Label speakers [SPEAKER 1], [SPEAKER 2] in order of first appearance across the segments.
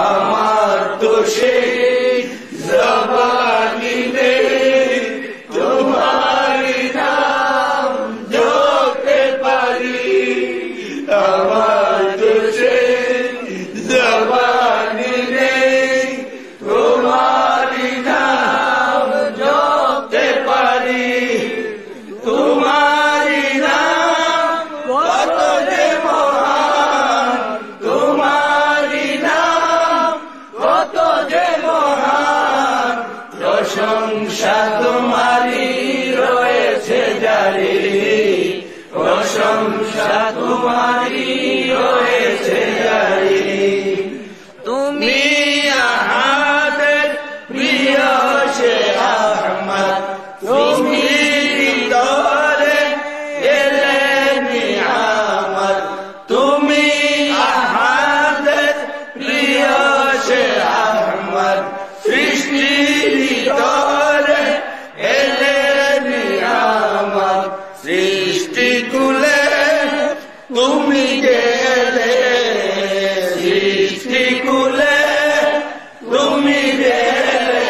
[SPEAKER 1] আমার তো সেই জবানি নেই, তোমারি নাম জপতে পারি। আমার তো সেই জবানি নেই, তোমারি নাম জপতে পারি। তোমারি নাম কত যে মহান, তোমারি নাম কত যে মহান। প্রশংসা তোমারি রয়েছে জারি, প্রশংসা তোমারি রয়েছে জারি। তুমি আহাদের প্রিয় সে আহমদ, তুমি হৃদয়ে এলে নিয়ামত। তুমি আহাদের প্রিয় সে আহমদ, সৃষ্টির হৃদয়ে এলে নিয়ামত। সৃষ্টি কুলে তুমি গেলে, সৃষ্টি কুলে তুমি গেলে।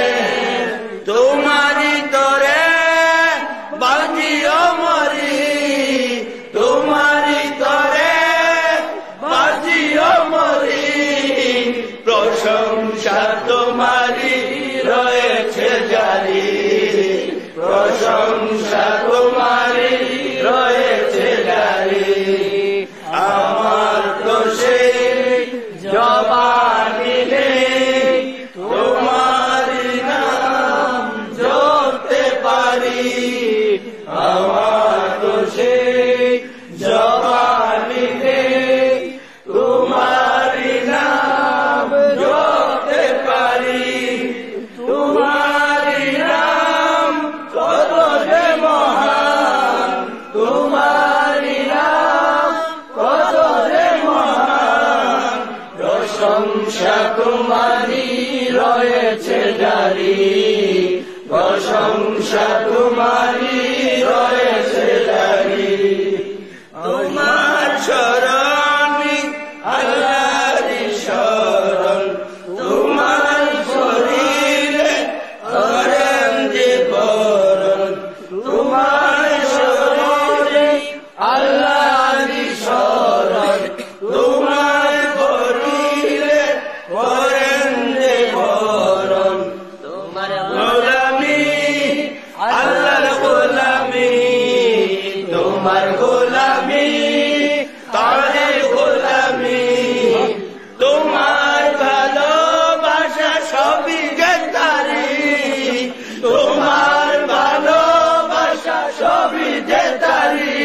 [SPEAKER 1] তোমারি তরে বাজিও মরি, তোমারি তরে বাজিও মরি। প্রশংসা তোমারি রয়েছে জারি, প্রশংসা তোমারি রয়েছে জারি। আমার তো সেই জবানি নেই, তোমারি নাম জপতে পারি। আমার তো সেই জবানি নেই, তোমারি নাম জপতে পারি। তোমারি নাম কত যে মহান, তোমারি নাম কত যে মহান। প্রশংসা তোমারি রয়েছে জারি, প্রশংসা তোমারি রয়েছে জারি। তোমার শরণে আল্লাহর শরণ, তোমার শরীরে করেন যে বরণ। তোমার শরণে আল্লাহর শরণ, তোমার শরীরে করেন যে বরণ। তোমার গোলামি আল্লাহর গোলামি, তোমার গোলামি তারে গোলামি। তোমার ভালোবাসা সবই যে তারি, তোমার ভালোবাসা সবই যে তারি।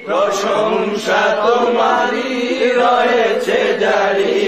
[SPEAKER 1] প্রশংসা তোমারি রয়েছে জারি,